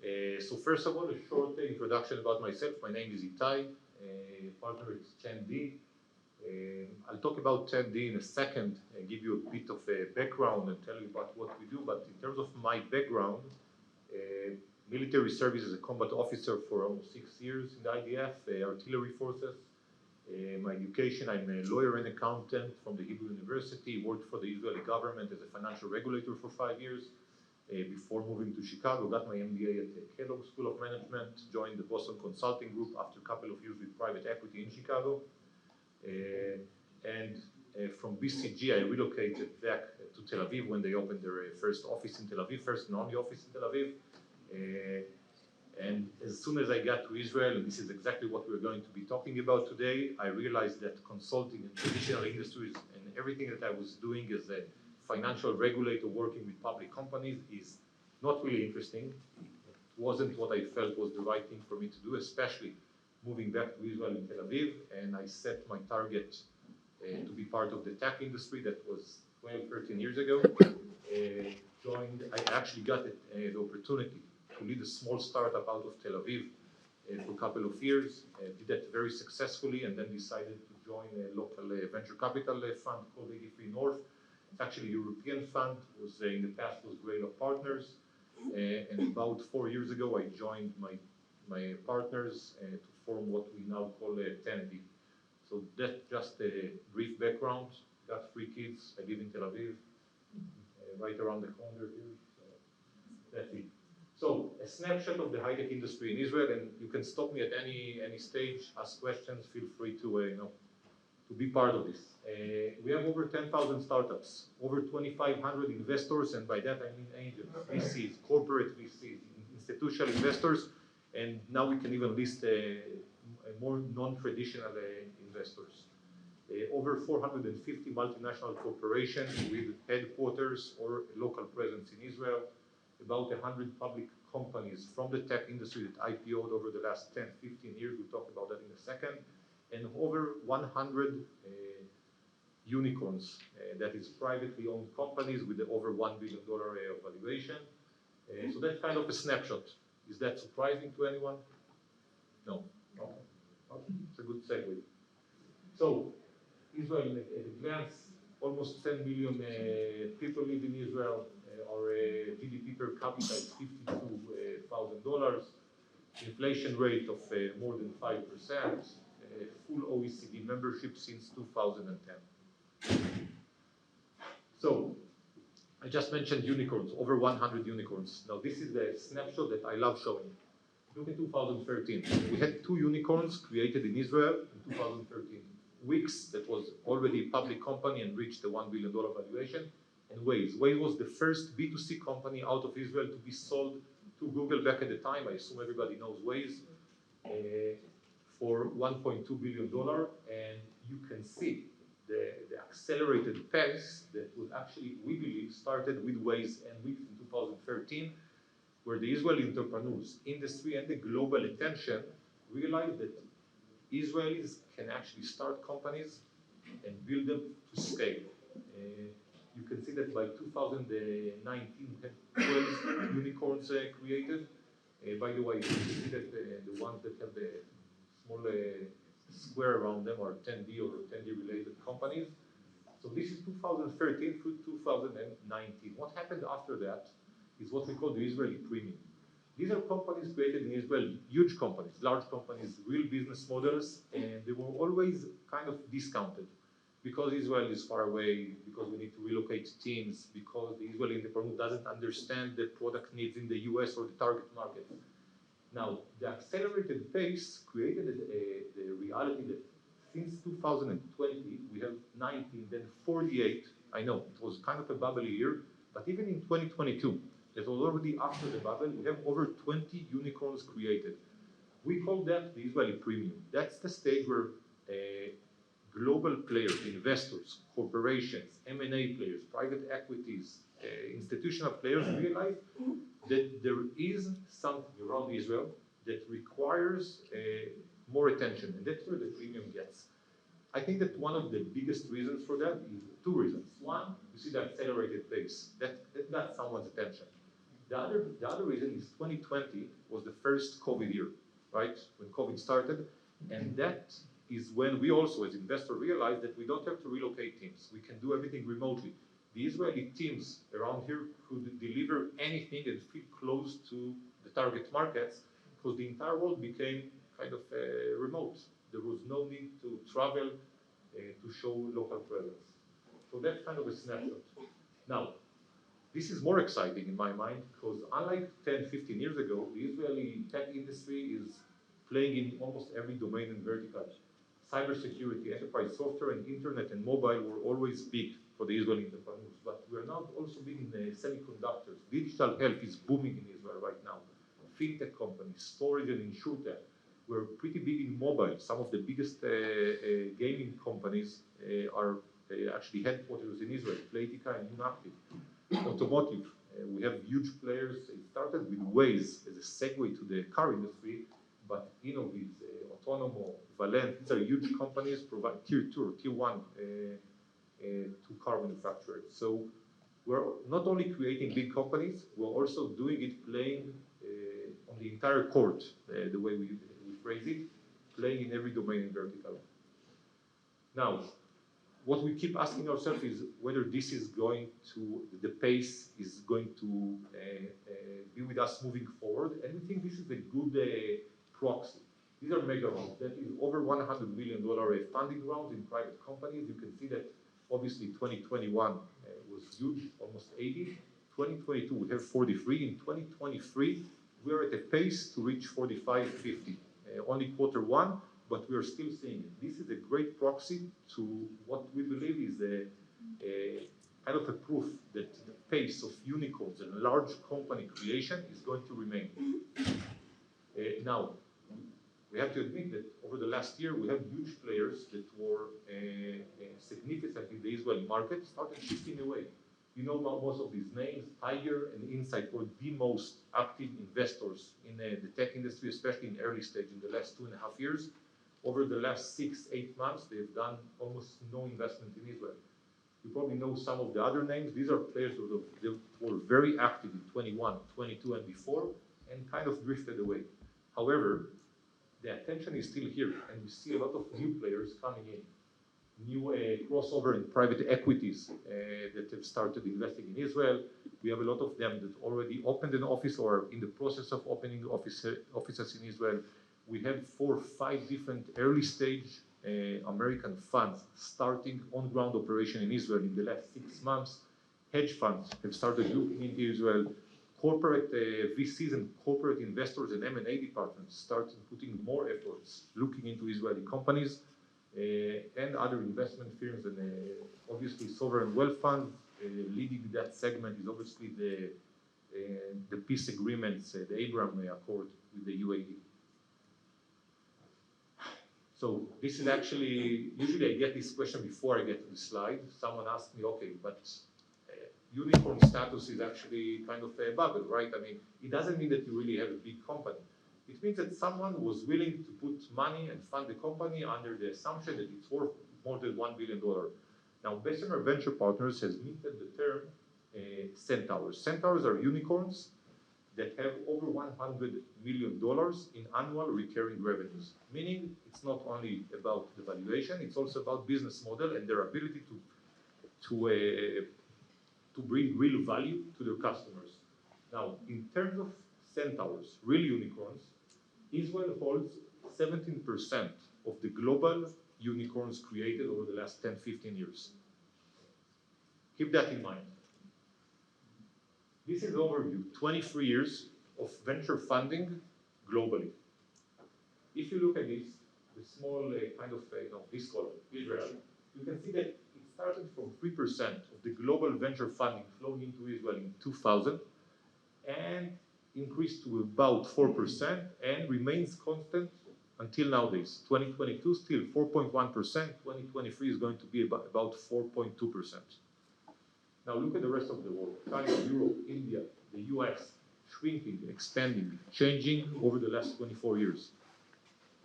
So first of all, a short introduction about myself. My name is Itay, partner at 10D. I'll talk about 10D in a second and give you a bit of a background and tell you about what we do. But in terms of my background, military service as a combat officer for almost 6 years in the IDF, artillery forces. My education, I'm a lawyer and accountant from the Hebrew University, worked for the Israeli government as a financial regulator for 5 years. Before moving to Chicago, got my MBA at the Kellogg School of Management, joined the Boston Consulting Group after a couple of years with private equity in Chicago. From BCG, I relocated back to Tel Aviv when they opened their first office in Tel Aviv, first and only office in Tel Aviv. And as soon as I got to Israel, and this is exactly what we're going to be talking about today, I realized that consulting and traditional industries and everything that I was doing as a financial regulator working with public companies is not really interesting. It wasn't what I felt was the right thing for me to do, especially moving back to Israel in Tel Aviv, and I set my target to be part of the tech industry. That was 12, 13 years ago. I actually got the opportunity to lead a small startup out of Tel Aviv for a couple of years. Did that very successfully, and then decided to join a local venture capital fund called 83 North. It's actually a European fund, was in the past was Scaleup Partners, and about 4 years ago I joined my partners to form what we now call 10D. So that's just a brief background. Got 3 kids. I live in Tel Aviv, right around the corner here. So that's it. So a snapshot of the high-tech industry in Israel, and you can stop me at any stage, ask questions. Feel free to to be part of this. We have over 10,000 startups, over 2,500 investors, and by that I mean angels, VCs, corporate VCs, institutional investors, and now we can even list more non-traditional investors. Over 450 multinational corporations with headquarters or local presence in Israel, about 100 public companies from the tech industry that IPO'd over the last 10, 15 years. We'll talk about that in a second. And over 100 unicorns, that is privately owned companies with over $1 billion valuation. So that's kind of a snapshot. Is that surprising to anyone? No. Okay. It's a good segue. So Israel at a glance, almost 10 million people live in Israel. Our GDP per capita is $52,000. Inflation rate of more than 5%. Full OECD membership since 2010. So I just mentioned unicorns, over 100 unicorns. Now this is the snapshot that I love showing. Look at 2013. We had 2 unicorns created in Israel in 2013. Wix, that was already a public company and reached the $1 billion valuation, and Waze. Waze was the first B2C company out of Israel to be sold to Google back at the time. I assume everybody knows Waze. For $1.2 billion, and you can see the accelerated pace that was actually, we believe, started with Waze and Wix in 2013, where the Israeli entrepreneurs, industry, and the global attention realized that Israelis can actually start companies and build them to scale. You can see that by 2019, we had 12 unicorns created. By the way, you can see that the ones that have the small square around them are 10D or 10D related companies. So this is 2013 through 2019. What happened after that is what we call the Israeli premium. These are companies created in Israel, huge companies, large companies, real business models, and they were always kind of discounted because Israel is far away, because we need to relocate teams, because the Israeli entrepreneur doesn't understand the product needs in the US or the target market. Now, the accelerated pace created the reality that since 2020, we have 19, then 48. I know, it was kind of a bubbly year, but even in 2022, that was already after the bubble, we have over 20 unicorns created. We call that the Israeli premium. That's the stage where global players, investors, corporations, M&A players, private equities, institutional players realize that there is something around Israel that requires more attention, and that's where the premium gets. I think that one of the biggest reasons for that is 2 reasons. One, you see the accelerated pace. That got someone's attention. The other reason is 2020 was the first COVID year, right? When COVID started, and that is when we also, as investors, realized that we don't have to relocate teams. We can do everything remotely. The Israeli teams around here could deliver anything and feel close to the target markets because the entire world became kind of remote. There was no need to travel to show local presence. So that's kind of a snapshot. Now, this is more exciting in my mind because unlike 10, 15 years ago, the Israeli tech industry is playing in almost every domain and vertical. Cybersecurity, enterprise software, and internet and mobile were always big for the Israeli entrepreneurs. But we're now also big in semiconductors. Digital health is booming in Israel right now. Fintech companies, storage and insurtech. We're pretty big in mobile. Some of the biggest gaming companies are actually headquarters in Israel, Playtika and Unactive. Automotive, we have huge players. It started with Waze as a segue to the car industry, but Innoviz, Autonomo, Valent, these are huge companies provide tier 2 or tier 1 to car manufacturers. So we're not only creating big companies, we're also doing it playing on the entire court, the way we phrase it, playing in every domain and vertical. Now, what we keep asking ourselves is whether this is going to, the pace is going to be with us moving forward, and we think this is a good proxy. These are mega rounds. That is over $100 million funding rounds in private companies. You can see that obviously 2021 was huge, almost 80. 2022 we have 43. In 2023 we are at a pace to reach 45, 50. Only quarter one, but we are still seeing it. This is a great proxy to what we believe is a kind of a proof that the pace of unicorns and large company creation is going to remain. Now, we have to admit that over the last year, we have huge players that were significant in the Israeli market started shifting away. You know most of these names. Tiger and Insight were the most active investors in the tech industry, especially in early stage in the last 2.5 years. Over the last 6-8 months, they've done almost no investment in Israel. You probably know some of the other names. These are players that were very active in 21, 22, and before, and kind of drifted away. However, the attention is still here, and we see a lot of new players coming in. New crossover in private equities that have started investing in Israel. We have a lot of them that already opened an office or are in the process of opening offices in Israel. We have 4 or 5 different early stage American funds starting on-ground operation in Israel in the last 6 months. Hedge funds have started looking into Israel. Corporate VCs and corporate investors and M&A departments started putting more efforts looking into Israeli companies. And other investment firms and obviously sovereign wealth funds. Leading that segment is obviously the peace agreements, the Abraham Accord with the UAE. So this is actually, usually I get this question before I get to the slide. Someone asked me, okay, but unicorn status is actually kind of a bubble, right? I mean, it doesn't mean that you really have a big company. It means that someone was willing to put money and fund the company under the assumption that it's worth more than $1 billion. Now, Bessemer Venture Partners has minted the term centaurs. Centaurs are unicorns that have over $100 million in annual recurring revenues. Meaning, it's not only about the valuation, it's also about business model and their ability to bring real value to their customers. Now, in terms of centaurs, real unicorns, Israel holds 17% of the global unicorns created over the last 10, 15 years. Keep that in mind. This is an overview, 23 years of venture funding globally. If you look at this, the small kind of, this column, Israel, you can see that it started from 3% of the global venture funding flowing into Israel in 2000, and increased to about 4% and remains constant until nowadays. 2022 still 4.1%, 2023 is going to be about 4.2%. Now look at the rest of the world. China, Europe, India, the US, shrinking, expanding, changing over the last 24 years.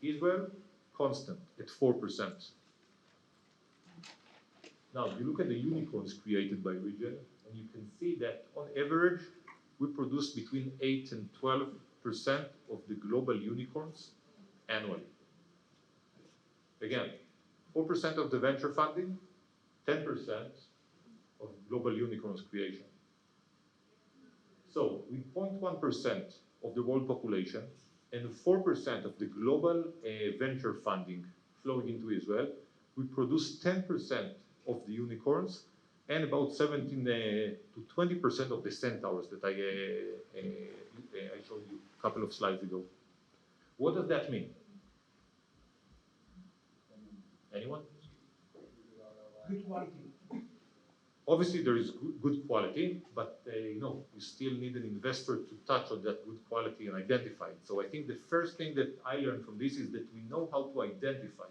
Israel, constant at 4%. Now you look at the unicorns created by region, and you can see that on average, we produce between 8 and 12% of the global unicorns annually. Again, 4% of the venture funding, 10% of global unicorns creation. So with 0.1% of the world population and 4% of the global venture funding flowing into Israel, we produce 10% of the unicorns and about 17 to 20% of the centaurs that I showed you a couple of slides ago. What does that mean? Anyone? Good quality. Obviously, there is good quality, but you still need an investor to touch on that good quality and identify it. So I think the first thing that I learned from this is that we know how to identify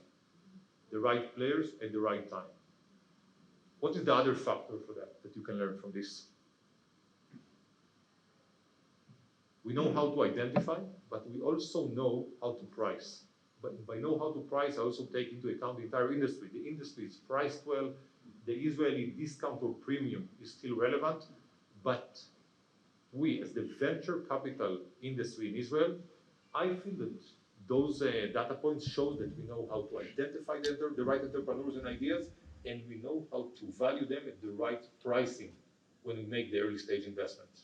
the right players at the right time. What is the other factor for that you can learn from this? We know how to identify, but we also know how to price. But by know how to price, I also take into account the entire industry. The industry is priced well. The Israeli discount or premium is still relevant, but we, as the venture capital industry in Israel, I feel that those data points show that we know how to identify the right entrepreneurs and ideas, and we know how to value them at the right pricing when we make the early stage investments.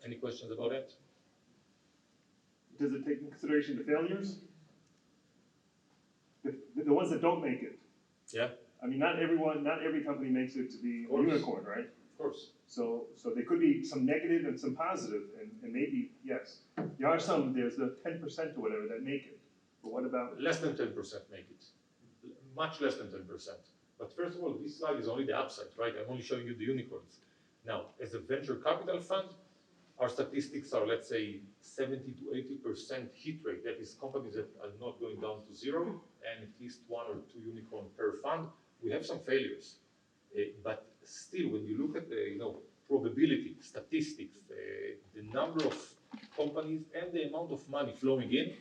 Any questions about that? Does it take into consideration the failures? The ones that don't make it. Yeah. I mean, not every company makes it to be a unicorn, right? Of course. So there could be some negative and some positive, and maybe, yes. There's the 10% or whatever that make it. But what about? Less than 10% make it. Much less than 10%. But first of all, this slide is only the upside, right? I'm only showing you the unicorns. Now, as a venture capital fund, our statistics are, let's say, 70 to 80% hit rate. That is companies that are not going down to zero, and at least 1 or 2 unicorns per fund. We have some failures. But still, when you look at the probability, statistics, the number of companies and the amount of money flowing in,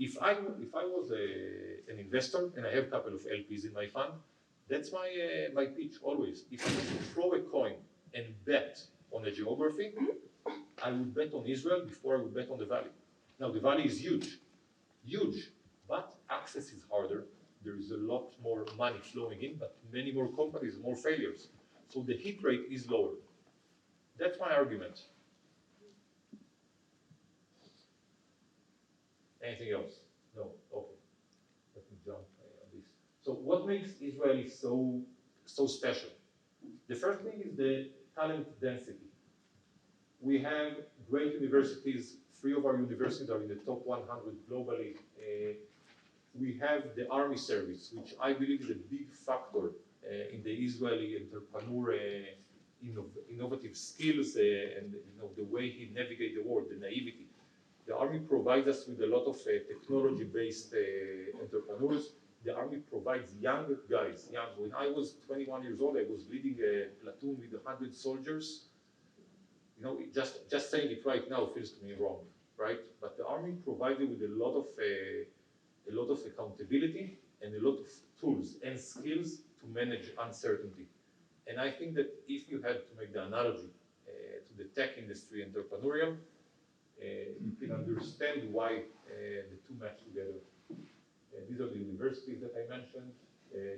if I was an investor, and I have a couple of LPs in my fund, that's my pitch always. If you throw a coin and bet on a geography, I would bet on Israel before I would bet on the Valley. Now, the Valley is huge, but access is harder. There is a lot more money flowing in, but many more companies, more failures. So the hit rate is lower. That's my argument. Anything else? No? Okay. Let me jump on this. So what makes Israel so special? The first thing is the talent density. We have great universities. 3 of our universities are in the top 100 globally. We have the Army service, which I believe is a big factor in the Israeli entrepreneur innovative skills and the way he navigates the world, the naivety. The Army provides us with a lot of technology-based entrepreneurs. The Army provides young guys. When I was 21 years old, I was leading a platoon with 100 soldiers. Just saying it right now feels to me wrong, right? But the Army provides you with a lot of accountability and a lot of tools and skills to manage uncertainty. And I think that if you had to make the analogy to the tech industry entrepreneurial, you can understand why the two match together. These are the universities that I mentioned.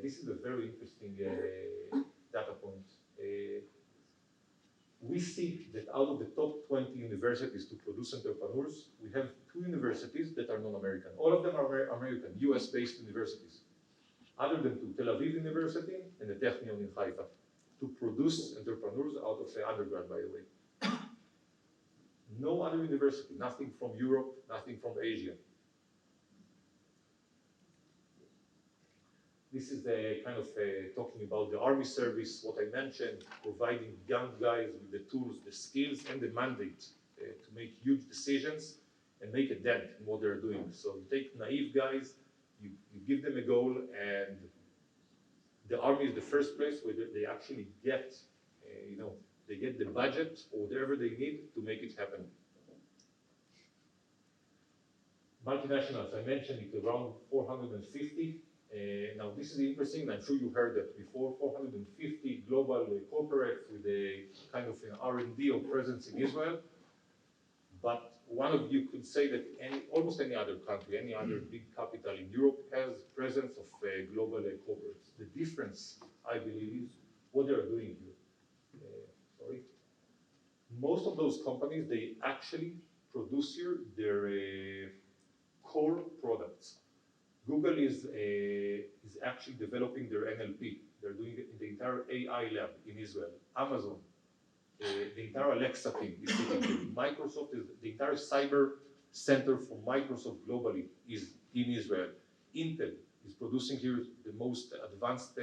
This is a very interesting data point. We see that out of the top 20 universities to produce entrepreneurs, we have 2 universities that are non-American. All of them are American, US-based universities. Other than 2, Tel Aviv University and the Technion in Haifa, to produce entrepreneurs out of the undergrad, by the way. No other university, nothing from Europe, nothing from Asia. This is the kind of talking about the Army service, what I mentioned, providing young guys with the tools, the skills, and the mandate to make huge decisions and make a dent in what they're doing. So you take naive guys, you give them a goal, and the Army is the first place where they actually get, they get the budget or whatever they need to make it happen. Multinationals, I mentioned it, around 450. Now this is interesting, I'm sure you heard that before, 450 global corporates with a kind of an R&D or presence in Israel. But one of you could say that almost any other country, any other big capital in Europe has presence of global corporates. The difference, I believe, is what they are doing here. Sorry. Most of those companies, they actually produce here their core products. Google is actually developing their NLP. They're doing it in the entire AI lab in Israel. Amazon, the entire Alexa team is sitting here. Microsoft is the entire cyber center for Microsoft globally is in Israel. Intel is producing here the most advanced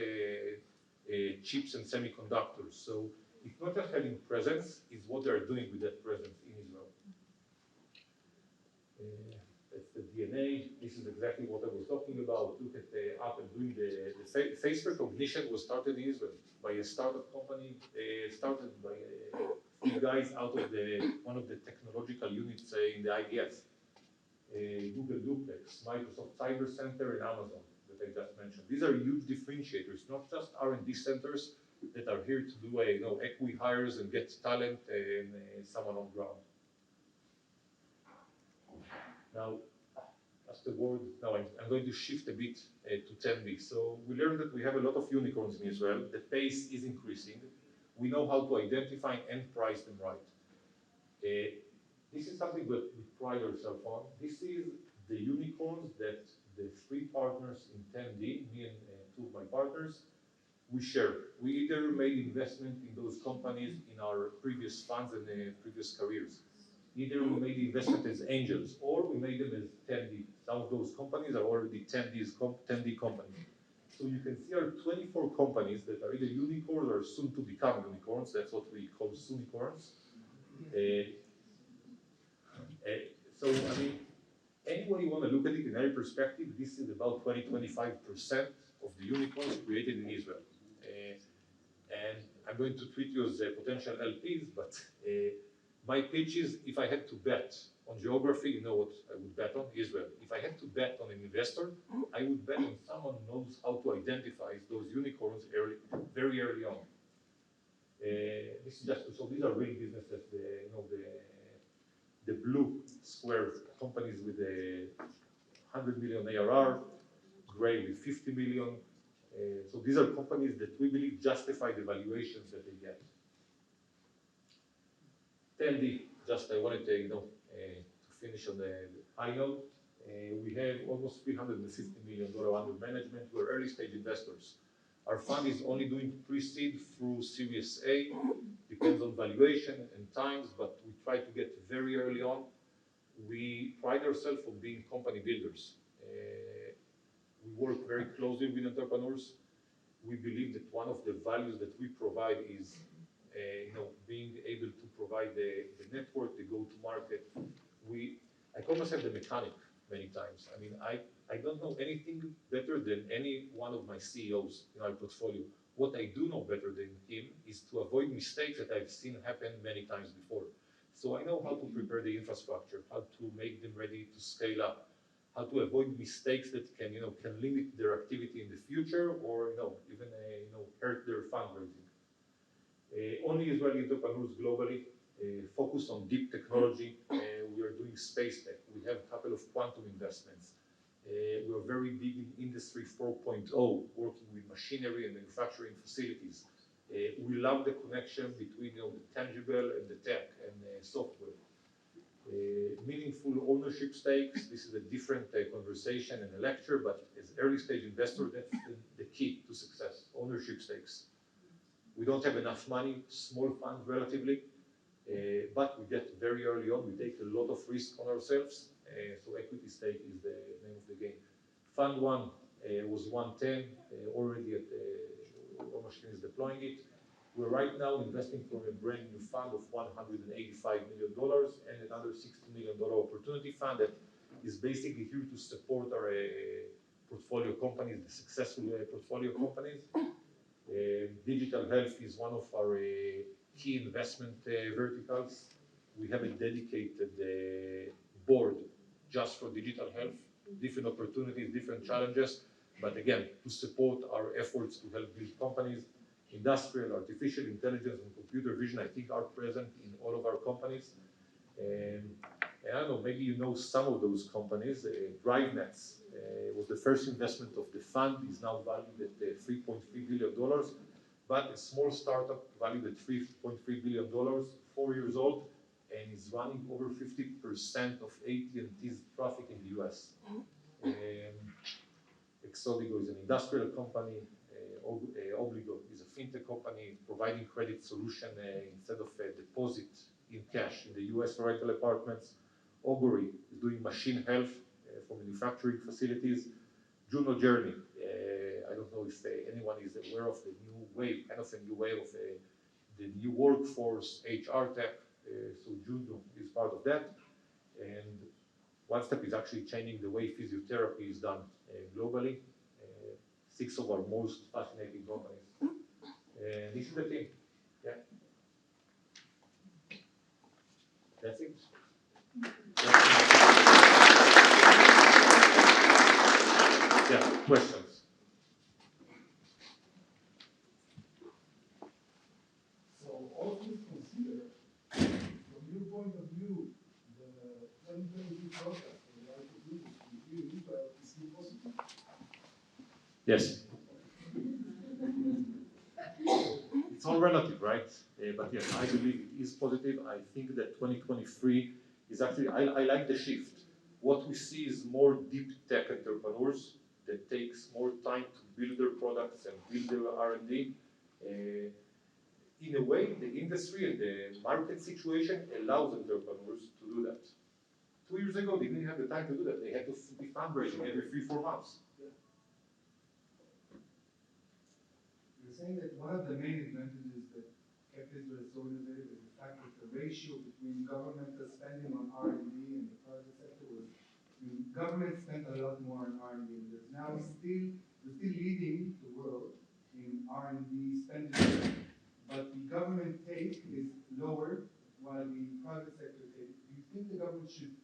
chips and semiconductors. So it's not just having presence, it's what they're doing with that presence in Israel. That's the DNA. This is exactly what I was talking about. Look at Apple doing the face recognition was started in Israel by a startup company, started by few guys out of one of the technological units in the IDF. Google Duplex, Microsoft Cyber Center, and Amazon that I just mentioned. These are huge differentiators, not just R&D centers that are here to do equi hires and get talent and someone on ground. Now, as the word, now I'm going to shift a bit to 10B. So we learned that we have a lot of unicorns in Israel. The pace is increasing. We know how to identify and price them right. This is something that we pride ourselves on. This is the unicorns that the three partners in 10D, me and two of my partners, we share. We either made investment in those companies in our previous funds and previous careers. Either we made the investment as angels, or we made them as 10D. Some of those companies are already 10D companies. So you can see our 24 companies that are either unicorns or soon to become unicorns. That's what we call soonicorns. So, I mean, any way you want to look at it in every perspective, this is about 20-25% of the unicorns created in Israel. And I'm going to treat you as potential LPs, but my pitch is, if I had to bet on geography, you know what I would bet on? Israel. If I had to bet on an investor, I would bet on someone who knows how to identify those unicorns very early on. This is just so these are real businesses. The blue square companies with a 100 million ARR, gray with 50 million. So these are companies that we believe justify the valuations that they get. 10D, just I wanted to finish on the high note. We have almost $350 million under management. We're early stage investors. Our fund is only doing pre-seed through Series A, depends on valuation and times, but we try to get very early on. We pride ourselves on being company builders. We work very closely with entrepreneurs. We believe that one of the values that we provide is being able to provide the network, the go-to-market. I call myself the mechanic many times. I mean, I don't know anything better than any one of my CEOs in our portfolio. What I do know better than him is to avoid mistakes that I've seen happen many times before. So I know how to prepare the infrastructure, how to make them ready to scale up, how to avoid mistakes that can limit their activity in the future or even hurt their fundraising. Only Israeli entrepreneurs globally focus on deep technology. We are doing space tech. We have a couple of quantum investments. We are very big in Industry 4.0, working with machinery and manufacturing facilities. We love the connection between the tangible and the tech and software. Meaningful ownership stakes. This is a different conversation and a lecture, but as early stage investor, that's the key to success, ownership stakes. We don't have enough money, small fund relatively, but we get very early on. We take a lot of risk on ourselves, so equity stake is the name of the game. Fund 1 was 110, already at our machine is deploying it. We're right now investing from a brand new fund of $185 million and another $60 million opportunity fund that is basically here to support our portfolio companies, the successful portfolio companies. Digital health is one of our key investment verticals. We have a dedicated board just for digital health, different opportunities, different challenges. but again, to support our efforts to help build companies. Industrial, artificial intelligence, and computer vision, I think, are present in all of our companies. And I don't know, maybe you know some of those companies. DriveNets was the first investment of the fund, is now valued at $3.3 billion, but a small startup valued at $3.3 billion, 4 years old, and is running over 50% of AT&T's traffic in the US. Exodigo is an industrial company. Obligo is a fintech company providing credit solution instead of a deposit in cash in the US for rental apartments. Augury is doing machine health for manufacturing facilities. Juno Journey, I don't know if anyone is aware of the new wave, kind of a new wave of the new workforce HR tech. So Juno is part of that. And One Step is actually changing the way physiotherapy is done globally. 6 of our most fascinating companies. And this is the team. Yeah. That's it. Yeah, questions? So all things considered, from your point of view, the 2022 forecast for the IT industry here in Israel is still positive? Yes. It's all relative, right? But yes, I believe it is positive. I think that 2023 is actually, I like the shift. What we see is more deep tech entrepreneurs that takes more time to build their products and build their R&D. In a way, the industry and the market situation allows entrepreneurs to do that. 2 years ago, they didn't have the time to do that. They had to be fundraising every 3-4 months. You're saying that one of the main advantages that kept Israel so innovative is the fact that the ratio between governmental spending on R&D and the private sector was, government spent a lot more on R&D. There's now we're still leading the world in R&D spending, but the government take is lower while the private sector take. Do you think the government should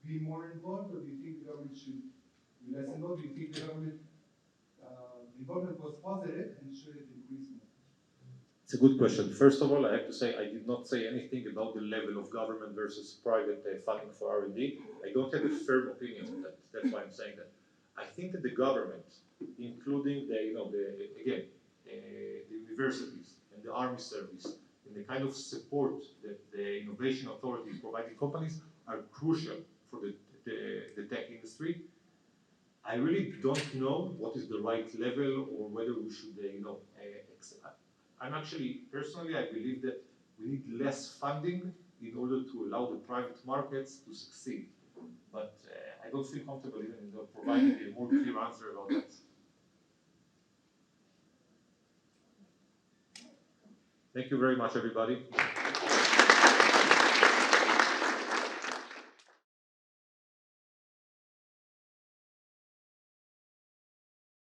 be more involved, or do you think the government should be less involved? Do you think the government involvement was positive, and should it increase more? It's a good question. First of all, I have to say I did not say anything about the level of government versus private funding for R&D. I don't have a firm opinion on that. That's why I'm saying that. I think that the government, including the universities and the army service, and the kind of support that the Innovation Authority is providing companies are crucial for the tech industry. I really don't know what is the right level or whether we should, I'm actually, personally, I believe that we need less funding in order to allow the private markets to succeed. But I don't feel comfortable even providing a more clear answer about that. Thank you very much, everybody.